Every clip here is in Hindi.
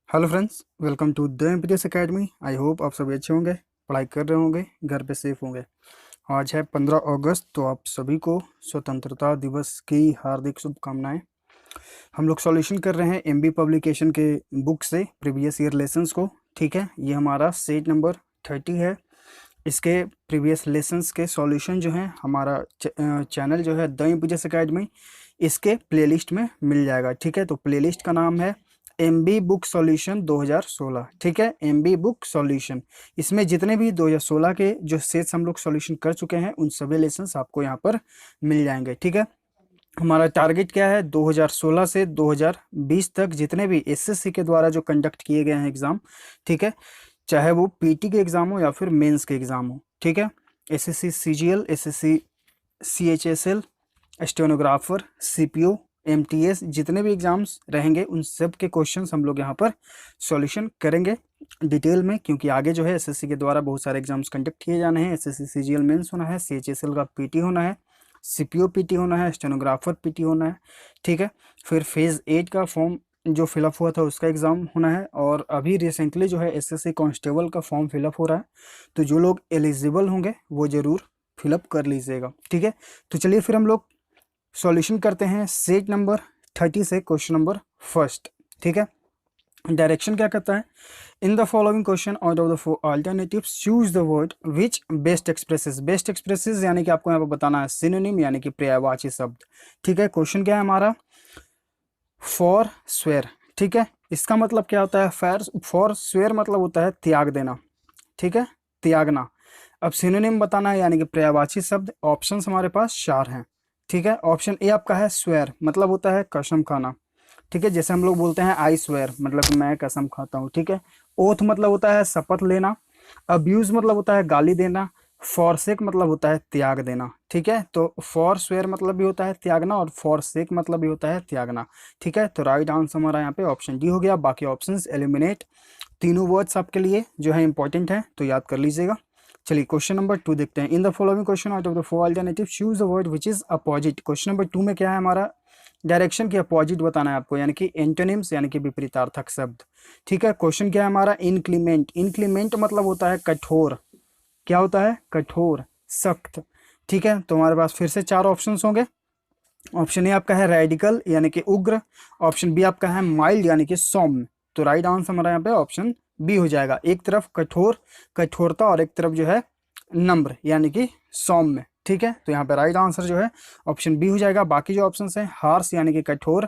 Hello friends, welcome to the MPTS Academy. I hope आप सभी अच्छे होंगे, पढ़ाई कर रहे होंगे, घर पे सेफ होंगे। आज है 15 अगस्त, तो आप सभी को स्वतंत्रता दिवस की हार्दिक शुभकामनाएं। हम लोग सॉल्यूशन कर रहे हैं एमबी पब्लिकेशन के बुक से प्रीवियस ईयर लेसन्स को। ठीक है, ये हमारा सेट नंबर 30 है। इसके प्रीवियस लेसन्स के सॉल्यूशन जो हैं हमारा चैनल जो है द एमपीटीएस एकेडमी, इसके प्लेलिस्ट में मिल जाएगा। ठीक है, तो प्लेलिस्ट का नाम है एमबी बुक सॉल्यूशन 2016। ठीक है, एमबी बुक सॉल्यूशन। इसमें जितने भी 2016 के जो सेट्स हम लोग सॉल्यूशन कर चुके हैं उन सभी लेसन्स आपको यहाँ पर मिल जाएंगे। ठीक है, हमारा टारगेट क्या है, 2016 से 2020 तक जितने भी एसएससी के द्वारा जो कंडक्ट किए गए हैं एग्जाम, ठीक है, चाहे वो पीटी के एग्जाम हो या फिर मेंस के एग्जाम हो। ठीक है, SSC CGL, SSC CHSL, stenographer, CPO, MTS, जितने भी एग्जाम्स रहेंगे उन सब के क्वेश्चंस हम लोग यहाँ पर सॉल्यूशन करेंगे डिटेल में, क्योंकि आगे जो है एसएससी के द्वारा बहुत सारे एग्जाम्स कंडक्ट किए जाने हैं। एसएससी सीजीएल मेंस होना है, सीएचएसएल का पीटी होना है, सीपीओ पीटी होना है, स्टेनोग्राफर पीटी होना है। ठीक है, फिर फेज़ 8 का फॉर्म जो फिलअप हुआ था उसका एग्ज़ाम होना है, और अभी रिसेंटली जो है एसएससी कांस्टेबल का फॉर्म फिलअप हो रहा है। तो जो लोग एलिजिबल होंगे वो ज़रूर फिलअप कर लीजिएगा। ठीक है, तो चलिए फिर हम लोग सॉल्यूशन करते हैं सेट नंबर 30 से क्वेश्चन नंबर फर्स्ट। ठीक है, डायरेक्शन क्या कहता है, in the following question out of the four alternatives choose the word which best expresses. Best expresses यानी कि आपको यहाँ पर बताना है सिनोनिम यानी कि पर्यायवाची शब्द। ठीक है, क्वेश्चन क्या है हमारा, फॉर स्वेयर। ठीक है, इसका मतलब क्या होता है, फॉर स्वेयर मतलब होता है त्याग देना। ठीक है, त्यागना। अब सिनोनिम बताना है यानी कि पर्यायवाची शब्द। ऑप्शंस हमारे पास चार हैं। ठीक है, ऑप्शन ए आपका है स्वेयर, मतलब होता है कसम खाना। ठीक है, जैसे हम लोग बोलते हैं आई स्वेयर, मतलब कि मैं कसम खाता हूँ। ठीक है, ओथ मतलब होता है शपथ लेना। अब्यूज मतलब होता है गाली देना। फॉरसेक मतलब होता है त्याग देना। ठीक है, तो फॉर स्वेयर मतलब भी होता है त्यागना और फॉरसेक मतलब भी होता है त्यागना। ठीक है, तो राइट आंसर हमारा यहाँ पे ऑप्शन डी हो गया। बाकी ऑप्शंस एलिमिनेट। तीनों वर्ड्स आपके लिए जो है इंपॉर्टेंट है, तो याद कर लीजिएगा। चलिए क्वेश्चन नंबर 2 देखते हैं। In the following question out of the four alternative choose the word which is opposite. Question number 2 में क्या है हमारा, डायरेक्शन की अपोजिट बताना है आपको, यानी कि एंटोनिम्स यानी कि विपरीतार्थक शब्द। ठीक है, क्वेश्चन क्या है हमारा, इनक्लीमेंट। इनक्लीमेंट मतलब होता है कठोर। क्या होता है, कठोर, सख्त। ठीक है, तो हमारे पास फिर से चार ऑप्शंस होंगे। ऑप्शन ए आपका है रेडिकल यानी कि उग्र। ऑप्शन बी आपका है माइल्ड यानी कि सौम्य। तो राइट आंसर हमारा यहाँ पे ऑप्शन बी हो जाएगा। एक तरफ कठोर, कठोरता, और एक तरफ जो है नम्र यानी कि सौम्य। ठीक है, तो यहाँ पे राइट आंसर जो है ऑप्शन बी हो जाएगा। बाकी जो ऑप्शन हैं, हार्श यानी कि कठोर,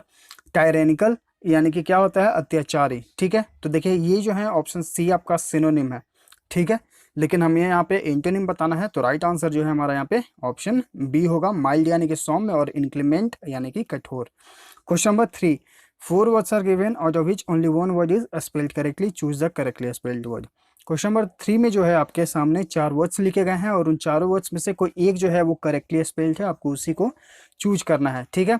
टायरेनिकल यानी कि क्या होता है, अत्याचारी। ठीक है, तो देखिए ये जो है ऑप्शन सी आपका सिनोनिम है। ठीक है, लेकिन हमें यहाँ पे एंटोनिम बताना है, तो राइट आंसर जो है हमारा यहाँ पे ऑप्शन बी होगा, माइल्ड यानी कि सौम्य और इंक्लीमेंट यानी कि कठोर। Question number 3, four words are given out of which only one word is spelled correctly, choose the correctly spelled word. Question number 3 में जो है आपके सामने चार वर्ड्स लिखे गए हैं और उन चारों वर्ड्स में से कोई एक जो है वो करेक्टली स्पेल्ड है, आपको उसी को चूज करना है। ठीक है,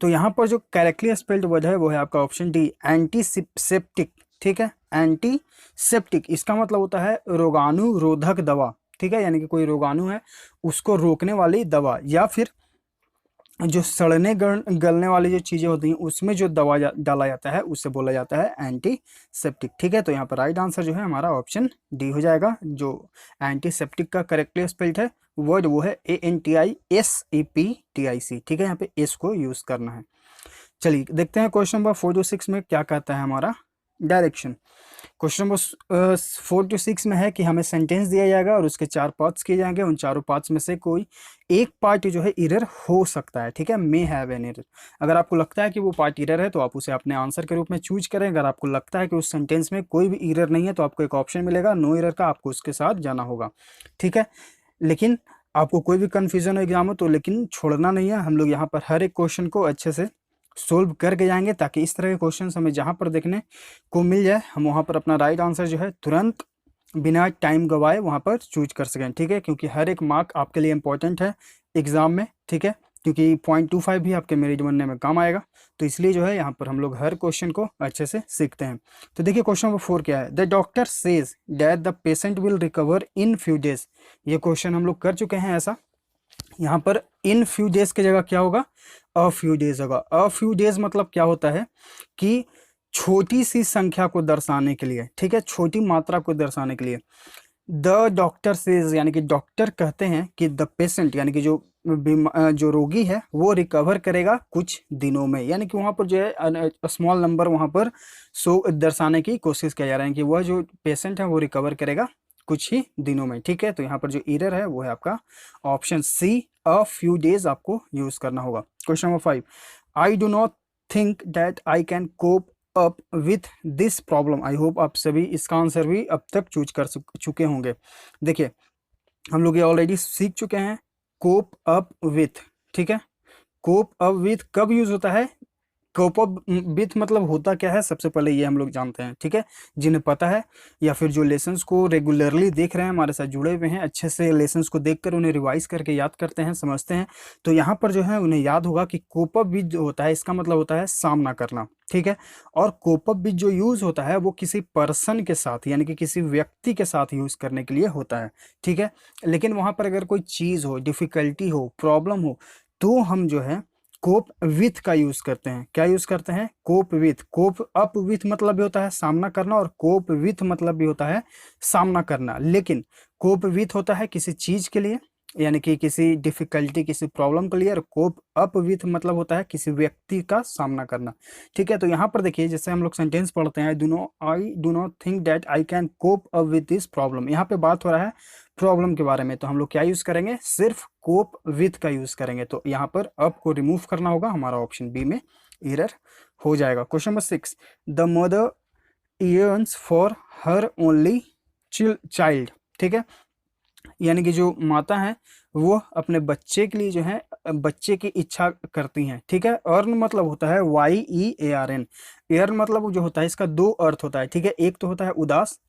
तो यहाँ पर जो करेक्टली स्पेल्ड वर्ड है वो है आपका ऑप्शन डी, एंटीसेप्टिक। ठीक है, एंटीसेप्टिक इसका मतलब होता है रोगाणुरोधक दवा। ठीक है, यानी कि कोई रोगाणु है उसको रोकने वाली दवा, या फिर जो सड़ने गलने वाली जो चीज़ें होती हैं उसमें जो दवा डाला जाता है उसे बोला जाता है एंटीसेप्टिक। ठीक है, तो यहाँ पर राइट आंसर जो है हमारा ऑप्शन डी हो जाएगा। जो एंटीसेप्टिक का करेक्टली स्पेल्ड है वर्ड वो है ANTISEPTIC। ठीक है, यहाँ पे एस को यूज़ करना है। चलिए देखते हैं क्वेश्चन नंबर 4 to 6 में क्या कहता है हमारा डायरेक्शन। क्वेश्चन नंबर 4 to 6 में है कि हमें सेंटेंस दिया जाएगा और उसके चार पार्ट्स किए जाएंगे। उन चारों पार्ट्स में से कोई एक पार्ट जो है इरर हो सकता है। ठीक है, मे हैव एन एरर। अगर आपको लगता है कि वो पार्ट इरर है तो आप उसे अपने आंसर के रूप में चूज करें। अगर आपको लगता है कि उस सेंटेंस में कोई भी इरर नहीं है तो आपको एक ऑप्शन मिलेगा नो इरर का, आपको उसके साथ जाना होगा। ठीक है, लेकिन आपको कोई भी कन्फ्यूजन हो एग्जाम हो तो लेकिन छोड़ना नहीं है। हम लोग यहाँ पर हर एक क्वेश्चन को अच्छे से सोल्व करके जाएंगे, ताकि इस तरह के क्वेश्चन हमें जहाँ पर देखने को मिल जाए हम वहाँ पर अपना राइट आंसर जो है तुरंत बिना टाइम गवाए वहाँ पर चूज कर सकें। ठीक है, क्योंकि हर एक मार्क आपके लिए इंपॉर्टेंट है एग्जाम में। ठीक है, क्योंकि 0.25 भी आपके मेरिट बनने में काम आएगा, तो इसलिए जो है यहाँ पर हम लोग हर क्वेश्चन को अच्छे से सीखते हैं। तो देखिए क्वेश्चन नंबर 4 क्या है, the doctor says that the patient will recover in few days. ये क्वेश्चन हम लोग कर चुके हैं ऐसा। यहाँ पर इन फ्यू डेज की जगह क्या होगा, अ फ्यू डेज होगा। अ फ्यू डेज मतलब क्या होता है कि छोटी सी संख्या को दर्शाने के लिए, ठीक है, छोटी मात्रा को दर्शाने के लिए। द डॉक्टर सेज, यानी कि डॉक्टर कहते हैं कि द पेशेंट, यानी कि जो रोगी है वो रिकवर करेगा कुछ दिनों में, यानी कि वहां पर जो है स्मॉल नंबर वहां पर दर्शाने की कोशिश किया जा रहा है कि वह जो पेशेंट है वो रिकवर करेगा कुछ ही दिनों में, ठीक है। तो यहाँ पर जो एरर है वो है आपका option C, a few days आपको यूज करना होगा। Question number 5, I do not think that I can cope up with this problem. I hope आप सभी इसका आंसर भी अब तक चूज कर चुके होंगे। देखिए हम लोग ये ऑलरेडी सीख चुके हैं, कोप अप विथ, ठीक है। कोप अप विथ कब यूज होता है, कोप अप विथ मतलब होता क्या है, सबसे पहले ये हम लोग जानते हैं, ठीक है। जिन्हें पता है या फिर जो लेसन्स को रेगुलरली देख रहे हैं, हमारे साथ जुड़े हुए हैं, अच्छे से लेसन्स को देखकर उन्हें रिवाइज करके याद करते हैं, समझते हैं, तो यहाँ पर जो है उन्हें याद होगा कि कोप अप विथ जो होता है इसका मतलब होता है सामना करना, ठीक है। और कोप अप विथ जो यूज होता है वो किसी पर्सन के साथ, यानी कि किसी व्यक्ति के साथ यूज करने के लिए होता है, ठीक है। लेकिन वहां पर अगर कोई चीज हो, डिफिकल्टी हो, प्रॉब्लम हो, तो हम जो है कोप विथ का यूज करते हैं। क्या यूज करते हैं, cope with. Cope up with मतलब भी होता है सामना करना, और कोप विथ मतलब भी होता है सामना करना। लेकिन कोप विथ होता है किसी चीज के लिए, यानी कि किसी डिफिकल्टी, किसी प्रॉब्लम के लिए, और कोप अप विथ मतलब होता है किसी व्यक्ति का सामना करना, ठीक है। तो यहाँ पर देखिए जैसे हम लोग सेंटेंस पढ़ते हैं, I do not think that I can cope up with this problem, यहाँ पे बात हो रहा है प्रॉब्लम के बारे में, तो हम लोग क्या यूज करेंगे, सिर्फ कोप विथ का यूज करेंगे। तो यहाँ पर अप को रिमूव करना होगा, हमारा ऑप्शन बी में एरर हो जाएगा। Question number 6, the mother yearns for her only child, ठीक है। यानी कि जो माता है वो अपने बच्चे के लिए जो है बच्चे की इच्छा करती हैं, ठीक है। अर्न मतलब होता है YEARN। एर्न मतलब जो होता है इसका दो अर्थ होता है, ठीक है। एक तो होता है उदास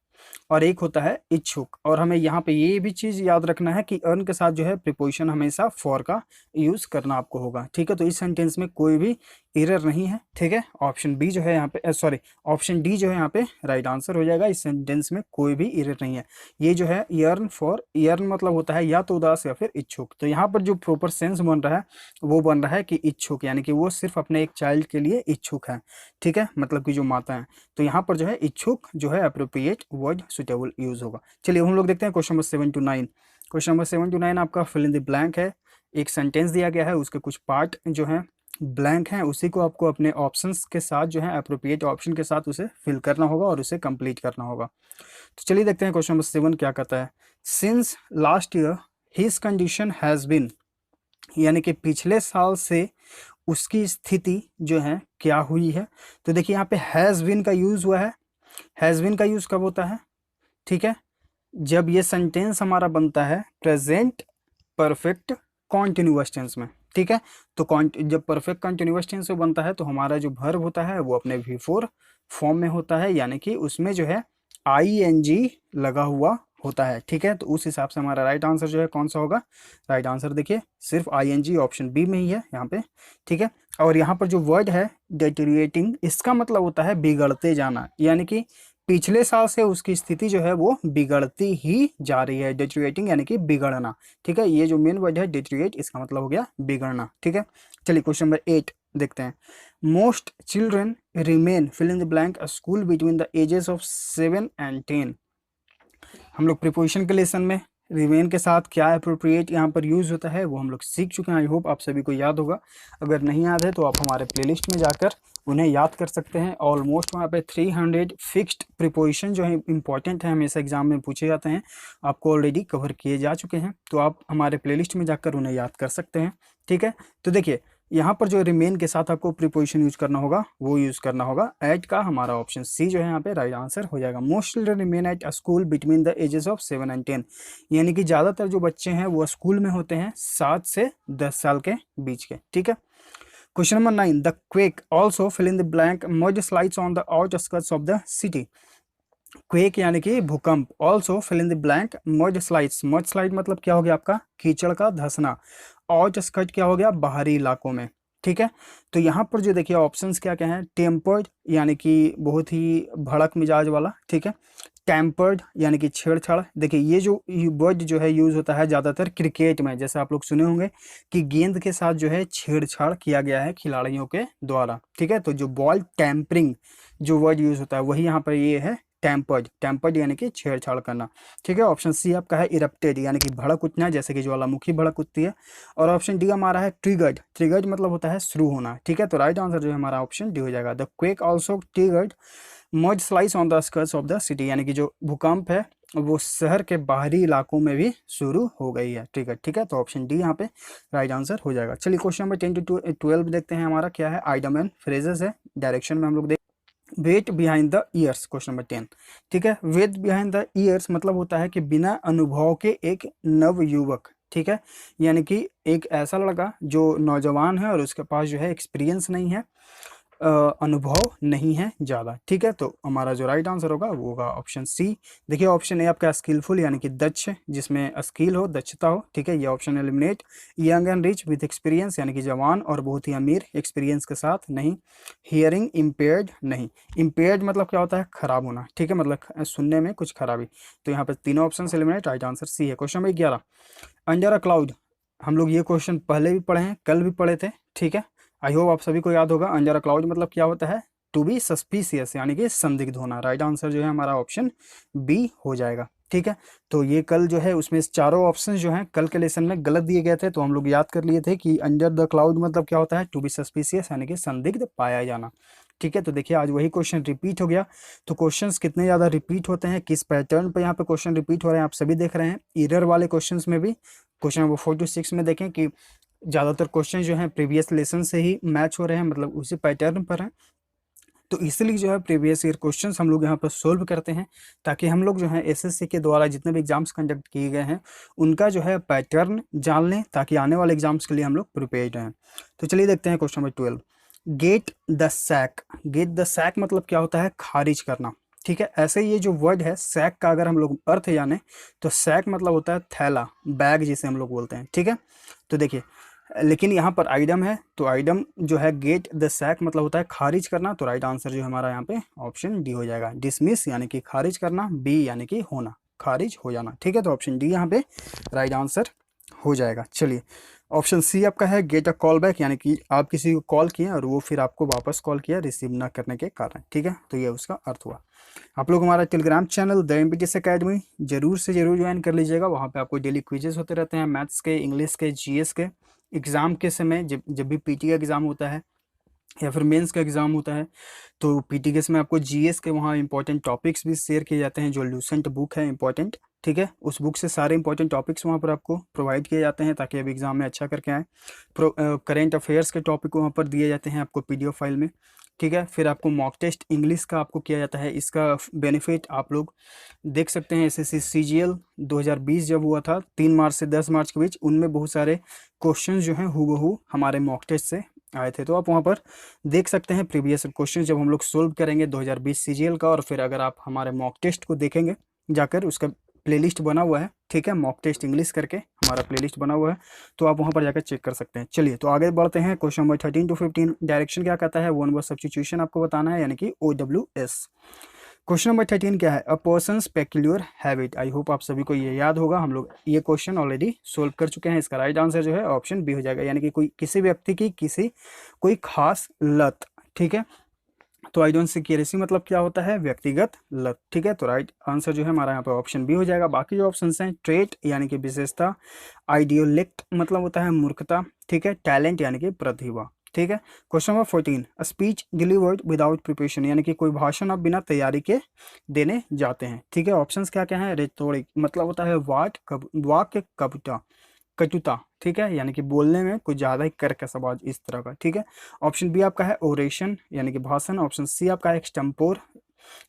और एक होता है इच्छुक। और हमें यहाँ पे ये भी चीज याद रखना है कि अर्न के साथ जो है प्रीपोजिशन हमेशा फॉर का यूज करना आपको होगा, ठीक है। तो इस सेंटेंस में कोई भी एरर नहीं है, ठीक है। ऑप्शन बी जो है यहाँ पे, सॉरी ऑप्शन डी जो है यहाँ पे राइट आंसर हो जाएगा। इस सेंटेंस में कोई भी एरर नहीं है। ये जो है यर्न फॉर, यर्न मतलब होता है या तो उदास या फिर इच्छुक। तो यहाँ पर जो प्रॉपर सेंस बन रहा है वो बन रहा है कि इच्छुक, यानी कि वो सिर्फ अपने एक चाइल्ड के लिए इच्छुक है, ठीक है, मतलब कि जो माता है। तो यहाँ पर जो है इच्छुक जो है अप्रोप्रिएट वर्ड सुटेबल यूज होगा। चलिए हम लोग देखते हैं question number 7 to 9। Question number 7 to 9 आपका फिल इन द ब्लैंक है। एक सेंटेंस दिया गया है, उसके कुछ पार्ट जो है ब्लैंक हैं, उसी को आपको अपने ऑप्शंस के साथ जो है अप्रोप्रिएट ऑप्शन के साथ उसे फिल करना होगा और उसे कंप्लीट करना होगा। तो चलिए देखते हैं क्वेश्चन नंबर 7 क्या कहता है। Since last year his condition has been, यानी कि पिछले साल से उसकी स्थिति जो है क्या हुई है। तो देखिए यहाँ पे हैज बीन का यूज हुआ है। हैज बीन का यूज कब होता है, ठीक है, जब ये सेंटेंस हमारा बनता है प्रेजेंट परफेक्ट कॉन्टिन्यूअस टेंस में, ठीक है। तो जब परफेक्ट कॉन्टिन्यूअस टेंस में बनता है तो हमारा जो वर्ब होता है वो अपने V4 फॉर्म में होता है, यानी कि उसमें जो है ING लगा हुआ होता है, ठीक है। तो उस हिसाब से हमारा राइट आंसर जो है कौन सा होगा, राइट आंसर देखिए सिर्फ ING ऑप्शन बी में ही है यहाँ पे, ठीक है। और यहाँ पर जो वर्ड है डेटेरिएटिंग, इसका मतलब होता है बिगड़ते जाना, यानी कि पिछले साल से उसकी स्थिति जो है वो बिगड़ती ही जा रही है। डेटेरिएटिंग यानी कि बिगड़ना, ठीक है। ये जो मेन वर्ड है डेटेरिएट, इसका मतलब हो गया बिगड़ना, ठीक है। चलिए क्वेश्चन नंबर 8 देखते हैं। Most children remain fill in the blank school between the ages of 7 and 10। हम लोग प्रीपोजिशन के लेसन में रिमेन के साथ क्या अप्रोप्रिएट यहाँ पर यूज होता है वो हम लोग सीख चुके हैं। आई होप आप सभी को याद होगा। अगर नहीं याद है तो आप हमारे प्लेलिस्ट में जाकर उन्हें याद कर सकते हैं। ऑलमोस्ट वहाँ पे 300 फिक्स्ड प्रीपोजिशन जो है इंपॉर्टेंट है, हमेशा एग्जाम में पूछे जाते हैं, आपको ऑलरेडी कवर किए जा चुके हैं। तो आप हमारे प्लेलिस्ट में जाकर उन्हें याद कर सकते हैं, ठीक है। तो देखिए यहाँ पर जो रिमेन के साथ आपको प्रीपोजिशन यूज करना होगा वो यूज करना होगा एट का। हमारा ऑप्शन सी जो है यहाँ पे राइट आंसर हो जाएगा। Most children remain at school between the ages of 7 and 10, यानी कि ज्यादातर जो बच्चे हैं वो स्कूल में होते हैं 7 से 10 साल के बीच के, ठीक है। Question number 9, the quake also fill in the blank mud slides on the outskirts of the city. Quake यानी कि भूकंप, also fill in the blank mud slides. Mud slide मतलब क्या हो गया आपका कीचड़ का धंसना। आउटस्कर्ट क्या हो गया बाहरी इलाकों में, ठीक है। तो यहाँ पर जो देखिए ऑप्शंस क्या क्या हैं, टेम्पर्ड यानी कि बहुत ही भड़क मिजाज वाला, ठीक है। टेम्पर्ड यानी कि छेड़छाड़। देखिए ये जो वर्ड जो है यूज होता है ज़्यादातर क्रिकेट में, जैसे आप लोग सुने होंगे कि गेंद के साथ जो है छेड़छाड़ किया गया है खिलाड़ियों के द्वारा, ठीक है। तो जो बॉल टेम्परिंग जो वर्ड यूज होता है वही यहाँ पर ये है टेम्पर्ड। टेम्पर्ड यानी कि छेड़छाड़ करना, ठीक है। ऑप्शन सी आपका है इरप्टेड यानी कि भड़क उठना, जैसे कि ज्वालामुखी भड़क उठती है। और ऑप्शन डी हमारा है ट्रिगर्ड। ट्रिगर्ड मतलब होता है शुरू होना, ठीक है। तो राइट आंसर जो है हमारा ऑप्शन डी हो जाएगा। The quake also triggered mud slice on the skirts of the city, यानी कि जो भूकंप है वो शहर के बाहरी इलाकों में भी शुरू हो गई है, ठीक है, ठीक है। तो ऑप्शन डी यहाँ पे राइट आंसर हो जाएगा। चलिए क्वेश्चन नंबर 10 to 12 देखते हैं, हमारा क्या है, आइडम एंड फ्रेजेस है। डायरेक्शन में हम लोग wet behind the ears, question number 10, ठीक है। वेट बिहाइंड द ईयर्स मतलब होता है कि बिना अनुभव के एक नव युवक, ठीक है, यानी कि एक ऐसा लड़का जो नौजवान है और उसके पास जो है एक्सपीरियंस नहीं है, अनुभव नहीं है ज़्यादा, ठीक है। तो हमारा जो राइट आंसर होगा वो होगा ऑप्शन सी। देखिए ऑप्शन ए आपका स्किलफुल यानी कि दक्ष, जिसमें स्किल हो, दक्षता हो, ठीक है, ये option eliminate. Young and rich with experience यानी कि जवान और बहुत ही अमीर एक्सपीरियंस के साथ, नहीं। हियरिंग इम्पेयर्ड, नहीं। इम्पेयर्ड मतलब क्या होता है, खराब होना, ठीक है, मतलब सुनने में कुछ खराबी। तो यहाँ पर तीनों option eliminate, right answer C है। Question number 11, under a cloud, हम लोग ये क्वेश्चन पहले भी पढ़े हैं, कल भी पढ़े थे, ठीक है। आई होप आप सभी को याद होगा। अंडर अ क्लाउड मतलब क्या होता है, टू बी सस्पिशियस यानी कि संदिग्ध होना। राइट आंसर जो है हमारा ऑप्शन बी हो जाएगा, ठीक है। तो ये कल जो है उसमें चारों ऑप्शन जो हैं कल के लेसन में गलत दिए गए थे, तो हम लोग याद कर लिए थे कि अंडर द क्लाउड मतलब क्या होता है, टू बी सस्पिशियस यानी कि संदिग्ध पाया जाना, ठीक है। तो देखिए आज वही क्वेश्चन रिपीट हो गया। तो क्वेश्चंस कितने ज़्यादा रिपीट होते हैं, किस पैटर्न पे यहाँ पे क्वेश्चन रिपीट हो रहे हैं, आप सभी देख रहे हैं। एरर वाले क्वेश्चंस में भी क्वेश्चन नंबर 4 to 6 में देखें कि ज़्यादातर क्वेश्चन जो हैं प्रीवियस लेसन से ही मैच हो रहे हैं, मतलब उसी पैटर्न पर हैं। तो इसलिए जो है प्रीवियस ईयर क्वेश्चंस हम लोग यहाँ पर सोल्व करते हैं, ताकि हम लोग जो है एसएससी के द्वारा जितने भी एग्जाम्स कंडक्ट किए गए हैं उनका जो है पैटर्न जान लें, ताकि आने वाले एग्जाम्स के लिए हम लोग प्रिपेयर्ड रहें। तो चलिए देखते हैं question number 12, get the sack. Get the sack मतलब क्या होता है, खारिज करना, ठीक है। ऐसे ये जो वर्ड है सैक का अगर हम लोग अर्थ जाने तो सैक मतलब होता है थैला, बैग जिसे हम लोग बोलते हैं, ठीक है। तो देखिए लेकिन यहाँ पर आइडम है, तो आइडम जो है गेट द सैक मतलब होता है खारिज करना। तो राइट आंसर जो हमारा यहाँ पे ऑप्शन डी हो जाएगा। डिसमिस यानी कि खारिज करना, बी यानी कि होना, खारिज हो जाना, ठीक है। तो ऑप्शन डी यहाँ पे राइट आंसर हो जाएगा। चलिए ऑप्शन सी आपका है गेट अ कॉल बैक, यानी कि आप किसी को कॉल किए और वो फिर आपको वापस कॉल किया रिसीव ना करने के कारण, ठीक है। तो ये उसका अर्थ हुआ। आप लोग हमारा Telegram channel the MPTS academy जरूर से जरूर ज्वाइन कर लीजिएगा। वहाँ पे आपको डेली क्विजेस होते रहते हैं, मैथ्स के, इंग्लिश के, जीएस के। एग्ज़ाम के समय जब जब भी पीटी का एग्ज़ाम होता है या फिर मेंस का एग्ज़ाम होता है, तो पीटी के समय आपको जीएस के वहाँ इंपॉर्टेंट टॉपिक्स भी शेयर किए जाते हैं। जो लूसेंट बुक है इंपॉर्टेंट, ठीक है, उस बुक से सारे इंपॉर्टेंट टॉपिक्स वहाँ पर आपको प्रोवाइड किए जाते हैं, ताकि अब एग्ज़ाम में अच्छा करके आएँ। करेंट अफेयर्स के टॉपिक वहाँ पर दिए जाते हैं आपको पीडीएफ फाइल में, ठीक है। फिर आपको मॉक टेस्ट इंग्लिश का आपको किया जाता है। इसका बेनिफिट आप लोग देख सकते हैं। एसएससी सीजीएल 2020 जब हुआ था 3 मार्च से 10 मार्च के बीच, उनमें बहुत सारे क्वेश्चन जो हैं हूबहू हमारे मॉक टेस्ट से आए थे। तो आप वहाँ पर देख सकते हैं प्रीवियस क्वेश्चन जब हम लोग सोल्व करेंगे 2020 सीजीएल का। और फिर अगर आप हमारे मॉक टेस्ट को देखेंगे जाकर, उसका प्लेलिस्ट बना हुआ है, ठीक है, मॉक टेस्ट इंग्लिश करके हमारा प्लेलिस्ट बना हुआ है, तो आप वहाँ पर जाकर चेक कर सकते हैं। चलिए तो आगे बढ़ते हैं। क्वेश्चन नंबर 13 to 15 डायरेक्शन क्या कहता है, वन वर्ड सब्स्टिट्यूशन आपको बताना है, यानी कि OWS। क्वेश्चन नंबर 13 क्या है, a person's peculiar habit. I hope आप सभी को ये याद होगा, हम लोग ये क्वेश्चन ऑलरेडी सोल्व कर चुके हैं। इसका राइट आंसर जो है ऑप्शन बी हो जाएगा, यानी कि कोई किसी व्यक्ति की कोई खास लत, ठीक है। तो आइडेंटिफिकेशन मतलब क्या होता है, व्यक्तिगत लत, ठीक है। तो राइट आंसर जो है हमारा यहाँ पे ऑप्शन बी हो जाएगा। बाकी जो ऑप्शन हैं, ट्रेट यानी कि विशेषता, आइडियोलेक्ट मतलब होता है मूर्खता, ठीक है, टैलेंट यानी कि प्रतिभा, ठीक है। Question number 14, speech delivered without preparation, यानी कि कोई भाषण आप बिना तैयारी के देने जाते हैं, ठीक है। ऑप्शंस क्या क्या हैं, रेटोरिक मतलब होता है वाक्य कटुता, ठीक है, यानी कि बोलने में कुछ ज़्यादा ही कर्कश आवाज, इस तरह का, ठीक है। ऑप्शन बी आपका है ओरेशन यानी कि भाषण। ऑप्शन सी आपका है एक्सटेम्पोर।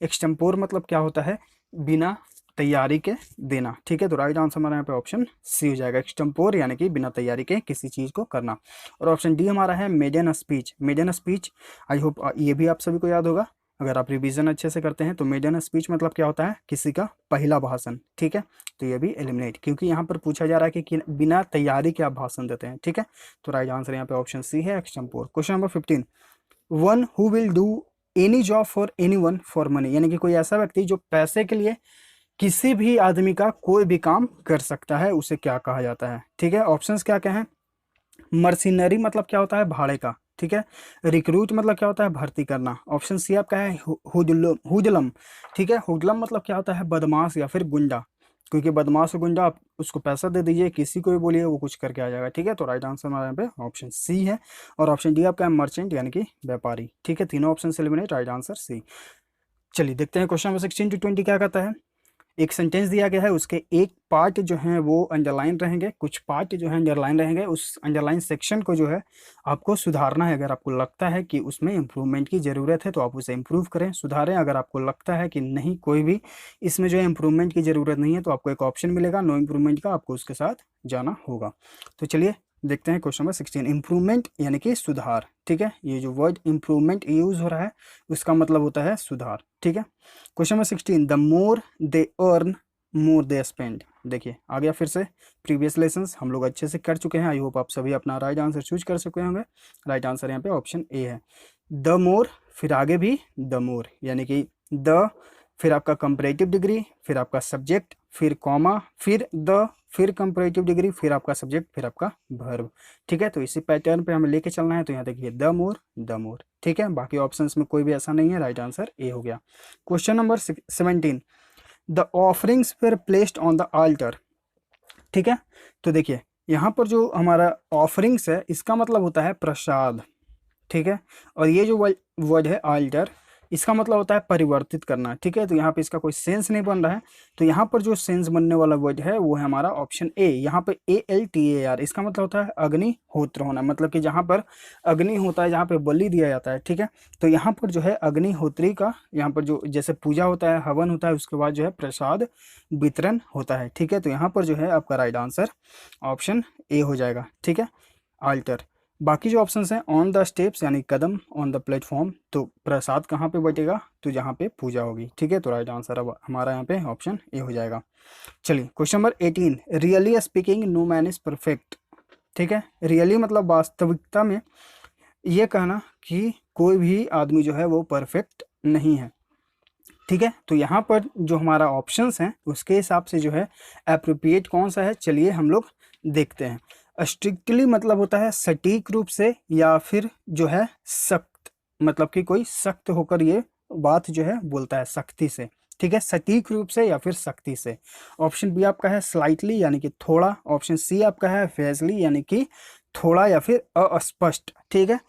एक्सटेम्पोर मतलब क्या होता है, बिना तैयारी के देना, ठीक है। तो राइट आंसर हमारा यहाँ पे ऑप्शन सी हो जाएगा, एक्सटेम्पोर यानी कि बिना तैयारी के किसी चीज़ को करना। और ऑप्शन डी हमारा है maiden speech. Maiden speech I hope ये भी आप सभी को याद होगा, अगर आप रिवीजन अच्छे से करते हैं। तो मेडन स्पीच मतलब क्या होता है, किसी का पहला भाषण, ठीक है। तो ये भी एलिमिनेट, क्योंकि यहाँ पर पूछा जा रहा है कि बिना तैयारी के आप भाषण देते हैं, ठीक है। तो राइट आंसर यहाँ पे ऑप्शन सी है, extempore. Question number 15, one who will do any job for anyone for money, यानी कि कोई ऐसा व्यक्ति जो पैसे के लिए किसी भी आदमी का कोई भी काम कर सकता है, उसे क्या कहा जाता है। ठीक है, ऑप्शंस क्या क्या हैं। मर्सिनरी मतलब क्या होता है, भाड़े का। ठीक है, रिक्रूट मतलब क्या होता है, भर्ती करना। ऑप्शन सी आपका है हुजलम हुजलम। ठीक है, हुजलम मतलब क्या होता है, बदमाश या फिर गुंडा। क्योंकि बदमाश और गुंडा, आप उसको पैसा दे दीजिए, किसी को भी बोलिए, वो कुछ करके आ जाएगा। ठीक है, तो राइट आंसर हमारे यहाँ पे ऑप्शन सी है। और ऑप्शन डी आपका है मर्चेंट, यानी कि व्यापारी। ठीक है, तीनों ऑप्शन से एलिमिनेट, राइट आंसर सी। चलिए देखते हैं क्वेश्चन नंबर 16 to 20 क्या कहता है। एक सेंटेंस दिया गया है, उसके एक पार्ट जो है वो अंडरलाइन रहेंगे, कुछ पार्ट जो है अंडरलाइन रहेंगे। उस अंडरलाइन सेक्शन को जो है आपको सुधारना है। अगर आपको लगता है कि उसमें इम्प्रूवमेंट की ज़रूरत है तो आप उसे इम्प्रूव करें, सुधारें। अगर आपको लगता है कि नहीं, कोई भी इसमें जो है इम्प्रूवमेंट की ज़रूरत नहीं है, तो आपको एक ऑप्शन मिलेगा नो इम्प्रूवमेंट का, आपको उसके साथ जाना होगा। तो चलिए देखते हैं क्वेश्चन नंबर 16। इम्प्रूवमेंट यानी कि सुधार। ठीक है, ये जो वर्ड इम्प्रूवमेंट यूज हो रहा है उसका मतलब होता है सुधार। ठीक है, question number 16, the more they earn more they spend. देखिए आ गया फिर से प्रीवियस लेसन्स, हम लोग अच्छे से कर चुके हैं। आई होप आप सभी अपना राइट आंसर चूज कर चुके होंगे। राइट आंसर यहाँ पे ऑप्शन ए है, द मोर, फिर आगे भी द मोर, यानी कि द, फिर आपका कंपैरेटिव डिग्री, फिर आपका सब्जेक्ट, फिर कॉमा, फिर द, फिर कंपैरेटिव डिग्री, फिर आपका सब्जेक्ट, फिर आपका वर्ब। ठीक है, तो इसी पैटर्न पे हमें लेके चलना है। तो यहाँ देखिए द मोर द मोर। ठीक है, बाकी ऑप्शंस में कोई भी ऐसा नहीं है, राइट आंसर ए हो गया। Question number 17, the offerings were placed on the alter. ठीक है, तो देखिए यहाँ पर जो हमारा ऑफरिंग्स है, इसका मतलब होता है प्रसाद। ठीक है, और ये जो वर्ड है आल्टर, इसका मतलब होता है परिवर्तित करना। ठीक है, तो यहाँ पे इसका कोई सेंस नहीं बन रहा है। तो यहाँ पर जो सेंस बनने वाला वर्ड है वो है हमारा ऑप्शन ए। यहाँ पे ALTAR, इसका मतलब होता है अग्निहोत्र होना, मतलब कि जहाँ पर अग्नि होता है, जहाँ पे बलि दिया जाता है। ठीक है, तो यहाँ पर जो है अग्निहोत्री का, यहाँ पर जो जैसे पूजा होता है, हवन होता है, उसके बाद जो है प्रसाद वितरण होता है। ठीक है, तो यहाँ पर जो है आपका राइट आंसर ऑप्शन ए हो जाएगा। ठीक है, आल्टर। बाकी जो ऑप्शंस हैं, ऑन द स्टेप्स यानी कदम, ऑन द प्लेटफॉर्म, तो प्रसाद कहाँ पे बटेगा, तो जहाँ पे पूजा होगी। ठीक है, तो राइट आंसर अब हमारा यहाँ पे ऑप्शन ए हो जाएगा। चलिए question number 18, really speaking no man is perfect. ठीक है, रियली मतलब वास्तविकता में ये कहना कि कोई भी आदमी जो है वो परफेक्ट नहीं है। ठीक है, तो यहाँ पर जो हमारा ऑप्शंस हैं उसके हिसाब से जो है एप्रोप्रिएट कौन सा है, चलिए हम लोग देखते हैं। स्ट्रिक्टली मतलब होता है सटीक रूप से, या फिर जो है सख्त, मतलब कि कोई सख्त होकर ये बात जो है बोलता है, सख्ती से। ठीक है, सटीक रूप से या फिर सख्ती से। ऑप्शन बी आपका है स्लाइटली, यानी कि थोड़ा। ऑप्शन सी आपका है फेजली, यानी कि थोड़ा या फिर अस्पष्ट। ठीक है,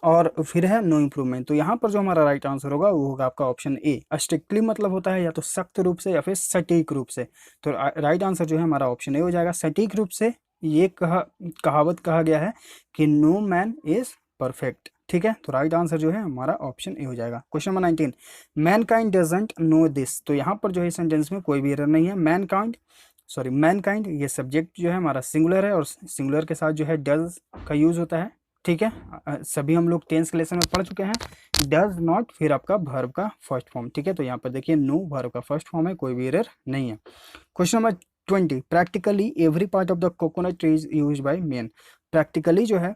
और फिर है नो इम्प्रूवमेंट। तो यहाँ पर जो हमारा राइट आंसर होगा वो होगा आपका ऑप्शन ए। स्ट्रिक्टली मतलब होता है या तो सख्त रूप से या फिर सटीक रूप से। तो राइट आंसर जो है हमारा ऑप्शन ए हो जाएगा। सटीक रूप से ये कहावत कहा गया है कि नो मैन इज परफेक्ट। ठीक है, तो राइट आंसर जो है हमारा ऑप्शन ए हो जाएगा। Question number 19, Mankind doesn't know this. तो यहाँ पर जो है सेंटेंस में कोई भी एरर नहीं है। मैनकाइंड ये सब्जेक्ट जो है हमारा सिंगुलर है, और सिंगुलर के साथ जो है डज का यूज होता है। ठीक है, सभी हम लोग टेंस के लेसन में पढ़ चुके हैं। डज नॉट, फिर आपका वर्ब का फर्स्ट फॉर्म। ठीक है, तो यहाँ पर देखिए नो वर्ब का फर्स्ट फॉर्म है, कोई भी एरर नहीं है। Question number 20, practically every part of the coconut tree is use by man. Practically जो है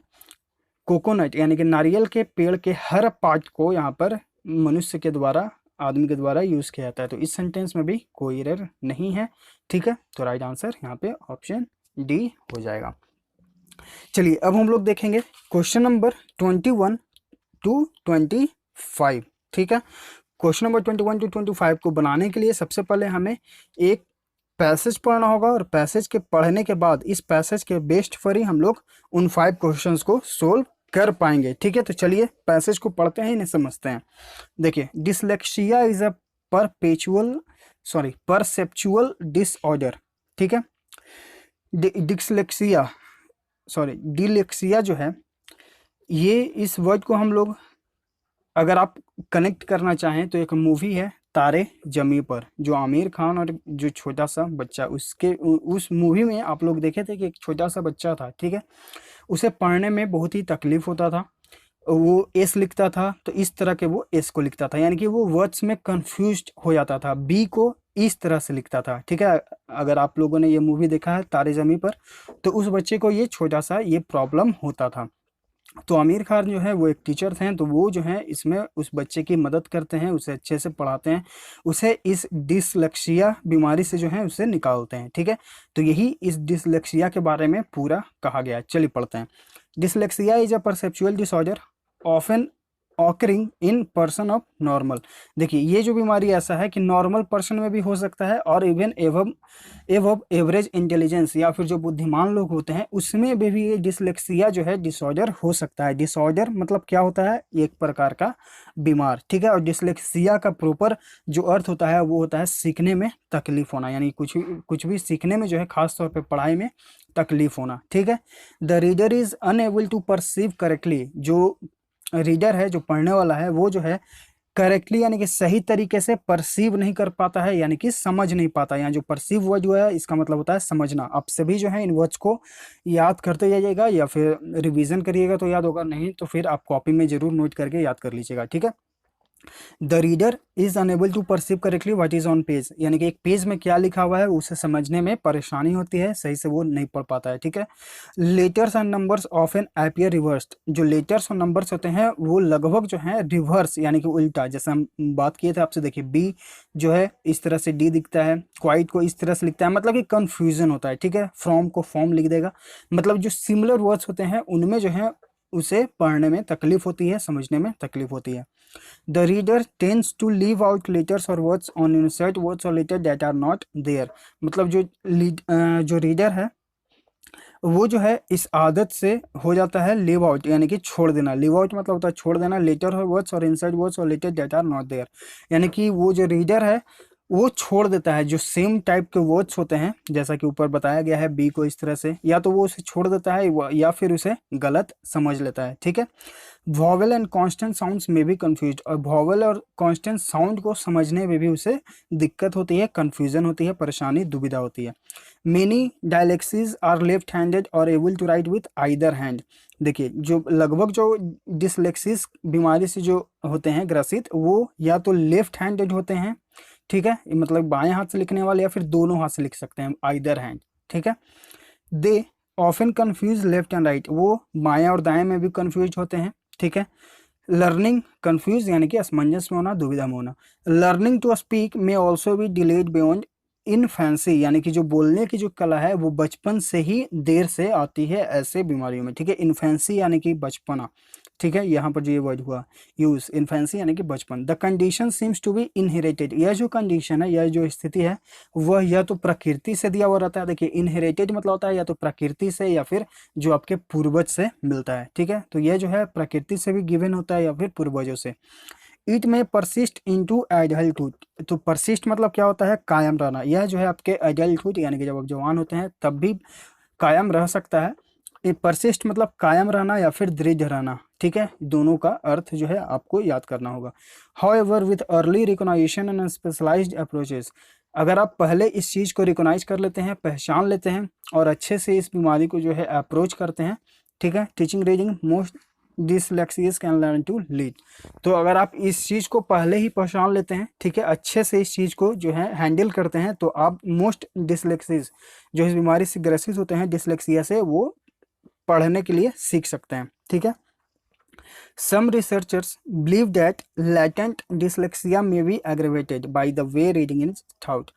कोकोनट यानी कि नारियल के पेड़ के हर पार्ट को यहाँ पर मनुष्य के द्वारा, आदमी के द्वारा यूज किया जाता है। तो इस सेंटेंस में भी कोई एरर नहीं है। ठीक है, तो राइट आंसर यहाँ पे ऑप्शन डी हो जाएगा। चलिए अब हम लोग देखेंगे क्वेश्चन नंबर 21 to 25। ठीक है, क्वेश्चन नंबर 21 to 25 को बनाने के लिए सबसे पहले हमें एक पैसेज पढ़ना होगा, और पैसेज के पढ़ने के बाद इस पैसेज के बेस्ड पर ही हम लोग उन 5 क्वेश्चंस को सोल्व कर पाएंगे। ठीक है, तो चलिए पैसेज को पढ़ते हैं, इन्हें समझते हैं। देखिए, dyslexia is a perceptual disorder. ठीक है, डिलेक्सिया जो है, ये इस वर्ड को हम लोग अगर आप कनेक्ट करना चाहें तो एक मूवी है तारे जमी पर, जो आमिर खान और जो छोटा सा बच्चा, उस मूवी में आप लोग देखे थे कि एक छोटा सा बच्चा था। ठीक है, उसे पढ़ने में बहुत ही तकलीफ होता था। वो एस लिखता था तो इस तरह के वो एस को लिखता था, यानी कि वो वर्ड्स में कंफ्यूज्ड हो जाता था, बी को इस तरह से लिखता था। ठीक है, अगर आप लोगों ने ये मूवी देखा है तारे जमी पर, तो उस बच्चे को ये छोटा सा ये प्रॉब्लम होता था। तो आमिर खान जो है वो एक टीचर थे, तो वो जो है इसमें उस बच्चे की मदद करते हैं, उसे अच्छे से पढ़ाते हैं, उसे इस डिसलेक्सिया बीमारी से जो है उसे निकालते हैं। ठीक है, तो यही इस डिसलेक्सिया के बारे में पूरा कहा गया है। चलिए पढ़ते हैं। Dyslexia is a perceptual disorder often occurring in person of normal. देखिए ये जो बीमारी ऐसा है कि नॉर्मल पर्सन में भी हो सकता है और इवन एवं एवब एवरेज इंटेलिजेंस या फिर जो बुद्धिमान लोग होते हैं उसमें भी ये डिसलेक्सिया जो है डिसऑर्डर हो सकता है। डिसऑर्डर मतलब क्या होता है, एक प्रकार का बीमार। ठीक है, और डिसलेक्सिया का प्रॉपर जो अर्थ होता है वो होता है सीखने में तकलीफ होना, यानी कुछ भी सीखने में जो है खास तौर पे पढ़ाई में तकलीफ होना। ठीक है, the reader is unable to perceive correctly. जो रीडर है, जो पढ़ने वाला है, वो जो है करेक्टली यानी कि सही तरीके से परसीव नहीं कर पाता है, यानी कि समझ नहीं पाता। यहाँ जो परसीव वर्ड जो है इसका मतलब होता है समझना। आप सभी जो है इन वर्ड्स को याद करते जाइएगा या फिर रिवीजन करिएगा तो याद होगा, नहीं तो फिर आप कॉपी में जरूर नोट करके याद कर लीजिएगा। ठीक है, the reader is unable to perceive correctly what is on page, यानी कि एक पेज में क्या लिखा हुआ है उसे समझने में परेशानी होती है, सही से वो नहीं पढ़ पाता है। ठीक है, letters and numbers often appear reversed. जो लेटर्स और नंबर्स होते हैं वो लगभग जो है रिवर्स यानी कि उल्टा, जैसे हम बात किए थे आपसे। देखिए बी जो है इस तरह से डी दिखता है, क्वाइट को इस तरह से लिखता है, मतलब कि कंफ्यूजन होता है। ठीक है, फ्रॉम को फॉर्म लिख देगा, मतलब जो सिमिलर वर्ड्स होते हैं उनमें जो है उसे पढ़ने में तकलीफ होती है, समझने में तकलीफ होती है। The reader tends to leave out letters or words on insert words or letters that are not there। मतलब जो रीडर है वो जो है इस आदत से हो जाता है लिव आउट, यानी कि छोड़ देना। लिव आउट मतलब होता है छोड़ देना letter or words or inside words or letter that are not there, यानी कि वो जो रीडर है वो छोड़ देता है जो सेम टाइप के वर्ड्स होते हैं, जैसा कि ऊपर बताया गया है बी को इस तरह से, या तो वो उसे छोड़ देता है या फिर उसे गलत समझ लेता है। ठीक है, वॉवेल एंड कांस्टेंट साउंड्स में भी कंफ्यूज, और वॉवेल और कांस्टेंट साउंड को समझने में भी उसे दिक्कत होती है, कंफ्यूजन होती है, परेशानी दुविधा होती है। Many dyslexics are left handed or able to write with either hand. देखिए जो लगभग जो डिसलेक्सिस बीमारी से जो होते हैं ग्रसित, वो या तो लेफ्ट हैंडेड होते हैं, ठीक है, मतलब बाएं हाथ से लिखने वाले, या फिर दोनों हाथ से लिख सकते हैं, आइदर हैंड। ठीक है, they often confuse left and right, वो बाएं और दाएं में भी कंफ्यूज होते हैं। ठीक है, लर्निंग कंफ्यूज यानी कि असमंजस में होना, दुविधा में होना। लर्निंग टू स्पीक में ऑल्सो भी डिलेड बियॉन्ड इनफेंसी, यानी कि जो बोलने की जो कला है वो बचपन से ही देर से आती है ऐसे बीमारियों में। ठीक है, इन्फेंसी यानी कि बचपना। ठीक है, यहाँ पर जो ये वर्ड हुआ यूज, इन्फेंसी यानी कि बचपन। The condition seems to be inherited, यह जो कंडीशन है, यह जो स्थिति है वह या तो प्रकृति से दिया हुआ रहता है। देखिए इनहेरिटेड मतलब होता है या तो प्रकृति से या फिर जो आपके पूर्वज से मिलता है। ठीक है, तो यह जो है प्रकृति से भी गिवन होता है या फिर पूर्वजों से। इट में परसिस्ट इनटू एडल्टहुड, तो परसिस्ट मतलब क्या होता है, कायम रहना। यह जो है आपके एडल्टहुड यानी कि जब आप जवान होते हैं तब भी कायम रह सकता है। ये परसिस्ट मतलब कायम रहना या फिर दृढ़ रहना। ठीक है, दोनों का अर्थ जो है आपको याद करना होगा। However with early recognition and specialised approaches, अगर आप पहले इस चीज़ को रिकॉग्नाइज कर लेते हैं, पहचान लेते हैं और अच्छे से इस बीमारी को जो है अप्रोच करते हैं। ठीक है, teaching reading most dyslexics can learn to lead, तो अगर आप इस चीज़ को पहले ही पहचान लेते हैं, ठीक है, अच्छे से इस चीज़ को जो है हैंडल करते हैं, तो आप मोस्ट डिसलेक्सिस जो इस बीमारी से ग्रसित होते हैं डिसलेक्सिया से, वो पढ़ने के लिए सीख सकते हैं। ठीक है, some researchers believe that latent dyslexia may be aggravated by the way reading is taught.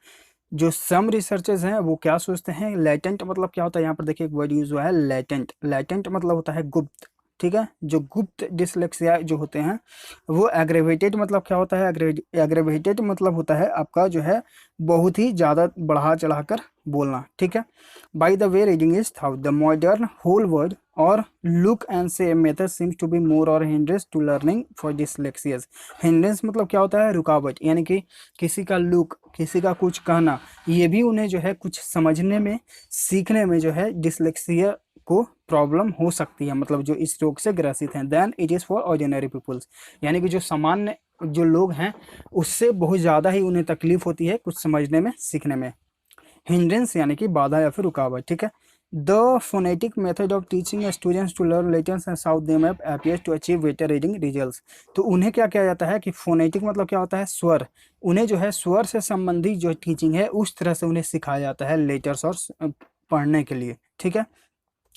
जो सम रिसर्चर्स हैं वो क्या सोचते हैं, लेटेंट मतलब क्या होता है, यहाँ पर देखिए एक वर्ड यूज हुआ है लेटेंट। लेटेंट मतलब होता है गुप्त। ठीक है, जो गुप्त डिसलेक्सिया जो होते हैं वो एग्रेवेटेड मतलब क्या होता है, एग्रेवेटेड मतलब होता है आपका जो है बहुत ही ज़्यादा बढ़ा चढ़ाकर बोलना। ठीक है, by the way reading is taught the modern whole word और look and say method seems to be more और hindrance to learning for dyslexics. Hindrance मतलब क्या होता है, रुकावट, यानी कि किसी का लुक, किसी का कुछ कहना, ये भी उन्हें जो है कुछ समझने में, सीखने में जो है डिसलेक्सिया को प्रॉब्लम हो सकती है, मतलब जो इस रोग से ग्रसित हैं। Then it is for ordinary peoples, यानी कि जो सामान्य जो लोग हैं उससे बहुत ज़्यादा ही उन्हें तकलीफ होती है कुछ समझने में, सीखने में। हिंड्रेंस यानी कि बाधा या फिर रुकावट। ठीक है, the phonetic method of teaching students to learn letters and sound them up appears to achieve better reading results. तो उन्हें क्या किया जाता है कि फोनेटिक मतलब क्या होता है, स्वर, उन्हें जो है स्वर से संबंधित जो टीचिंग है उस तरह से उन्हें सिखाया जाता है लेटर्स और पढ़ने के लिए। ठीक है,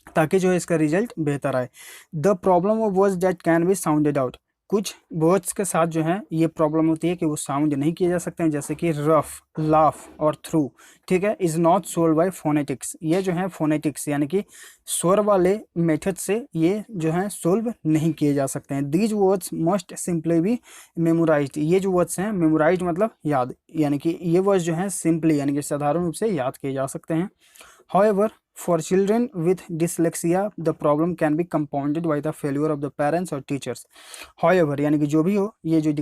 ताकि जो है इसका रिजल्ट बेहतर आए। The problem of words that can be sounded out, कुछ वर्ड्स के साथ जो है ये प्रॉब्लम होती है कि वो साउंड नहीं किए जा सकते हैं, जैसे कि रफ, लाफ और थ्रू, ठीक है। Is not solve by phonetics, ये जो है फोनेटिक्स यानी कि स्वर वाले मेथड से ये जो है सोल्व नहीं किए जा सकते हैं। These words must simply be memorised, ये जो वर्ड्स हैं मेमोराइज्ड मतलब याद, यानी कि ये वर्ड्स जो हैं सिंपली यानी कि साधारण रूप से याद किए जा सकते हैं। However, for children with dyslexia, the problem can be compounded by the failure of the parents or teachers. However, यानी कि जो भी हो, ये जो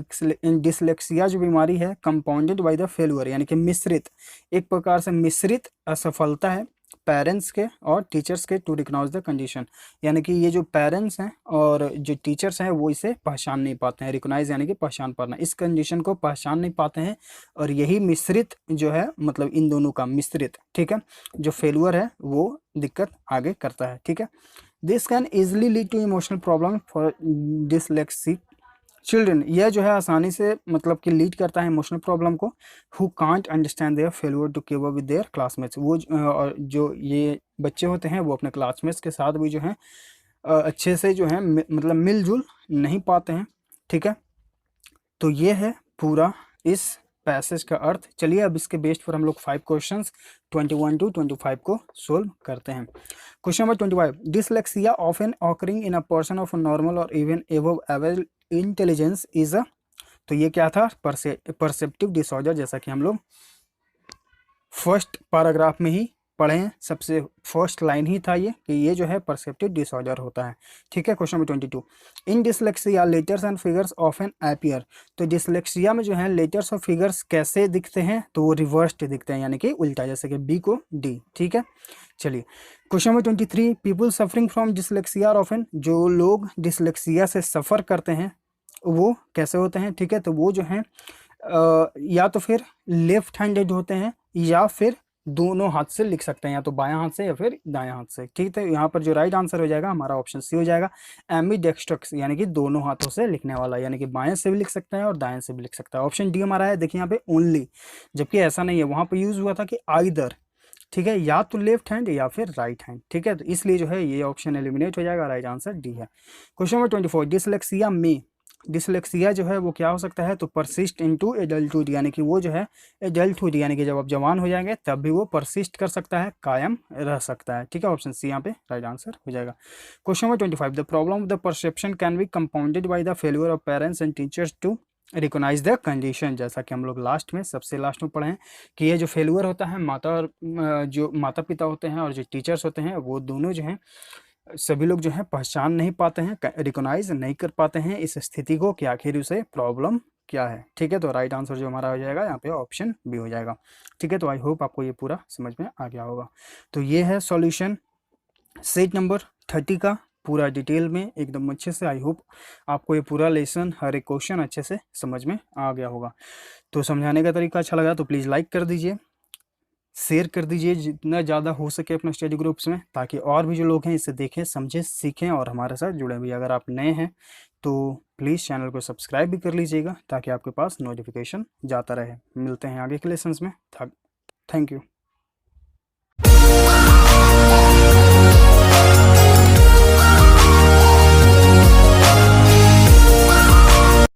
dyslexia जो बीमारी है, compounded by the failure यानी कि मिश्रित, एक प्रकार से मिश्रित असफलता है पेरेंट्स के और टीचर्स के टू रिकॉग्नाइज द कंडीशन, यानी कि ये जो पेरेंट्स हैं और जो टीचर्स हैं वो इसे पहचान नहीं पाते हैं। रिकॉग्नाइज यानी कि पहचान पाना, इस कंडीशन को पहचान नहीं पाते हैं और यही मिश्रित जो है मतलब इन दोनों का मिश्रित, ठीक है, जो फेलुअर है वो दिक्कत आगे करता है, ठीक है। This can easily lead to emotional problem for dyslexic children, यह जो है आसानी से मतलब कि लीड करता है इमोशनल प्रॉब्लम को। Who can't understand their failure to keep up with their classmates, वो जो ये बच्चे होते हैं वो अपने क्लासमेट्स के साथ भी जो है अच्छे से जो है मतलब मिलजुल नहीं पाते हैं, ठीक है। तो ये है पूरा इस पैसेज का अर्थ। चलिए अब इसके बेस्ड पर हम लोग 5 क्वेश्चंस 21 to 25 को सोल्व करते हैं। Question number 25, dyslexia often occurring in a person of normal और even above average intelligence is a, तो ये क्या था, परसेप्टिव डिसऑर्डर, जैसा कि हम लोग फर्स्ट पैराग्राफ में ही पढ़े हैं, सबसे फर्स्ट लाइन ही था ये कि ये जो है परसेप्टिव डिसऑर्डर होता है, ठीक है। Question number 22, in dyslexia letters and figures often appear, तो डिसलेक्सिया में जो है लेटर्स और फिगर्स कैसे दिखते हैं, तो वो रिवर्स्ड दिखते हैं यानी कि उल्टा, जैसे कि बी को डी, ठीक है। चलिए question number 23, people suffering from dyslexia are often, जो लोग डिसलेक्सिया से सफ़र करते हैं वो कैसे होते हैं, ठीक है। तो वो जो हैं या तो फिर लेफ्ट हैंडेड होते हैं या फिर दोनों हाथ से लिख सकते हैं, या तो बायां हाथ से या फिर दायां हाथ से, ठीक है। यहाँ पर जो राइट आंसर हो जाएगा हमारा ऑप्शन सी हो जाएगा, एम्बीडेक्स्ट्रस, यानी कि दोनों हाथों से लिखने वाला, यानी कि बाएं से भी लिख सकता है और दाएं से भी लिख सकता है। ऑप्शन डी हमारा है, देखिए यहाँ पे ओनली, जबकि ऐसा नहीं है, वहाँ पर यूज हुआ था कि आइदर, ठीक है, या तो लेफ्ट हैंड या फिर राइट हैंड, ठीक है। तो इसलिए जो है ये ऑप्शन एलिमिनेट हो जाएगा, राइट आंसर डी है। क्वेश्चन नंबर 24, डिसलेक्सिया में, डिसलेक्सिया जो है वो क्या हो सकता है, तो परसिस्ट इनटू एडल्टहुड, यानी कि वो जो है एडल्टहुड यानी कि जब आप जवान हो जाएंगे तब भी वो परसिस्ट कर सकता है, कायम रह सकता है, ठीक है। ऑप्शन सी यहाँ पे राइट आंसर हो जाएगा। Question number 25, the problem of the perception can be compounded by the failure of parents and teachers to recognise the condition, जैसा कि हम लोग लास्ट में सबसे लास्ट में पढ़े हैं कि ये जो फेलियर होता है जो माता पिता होते हैं और जो टीचर्स होते हैं वो दोनों जो हैं सभी लोग जो है पहचान नहीं पाते हैं, रिकॉग्नाइज नहीं कर पाते हैं इस स्थिति को कि आखिर उसे प्रॉब्लम क्या है, ठीक है। तो राइट आंसर जो हमारा हो जाएगा यहाँ पे ऑप्शन बी हो जाएगा, ठीक है। तो आई होप आपको ये पूरा समझ में आ गया होगा। तो ये है सॉल्यूशन सेट नंबर 30 का पूरा डिटेल में एकदम अच्छे से। आई होप आपको ये पूरा लेसन हर एक क्वेश्चन अच्छे से समझ में आ गया होगा। तो समझाने का तरीका अच्छा लगा तो प्लीज़ लाइक कर दीजिए, शेयर कर दीजिए जितना ज़्यादा हो सके अपने स्टडी ग्रुप्स में, ताकि और भी जो लोग हैं इसे देखें, समझें, सीखें और हमारे साथ जुड़े भी। अगर आप नए हैं तो प्लीज़ चैनल को सब्सक्राइब भी कर लीजिएगा ताकि आपके पास नोटिफिकेशन जाता रहे। मिलते हैं आगे के लेसन्स में। Thank you.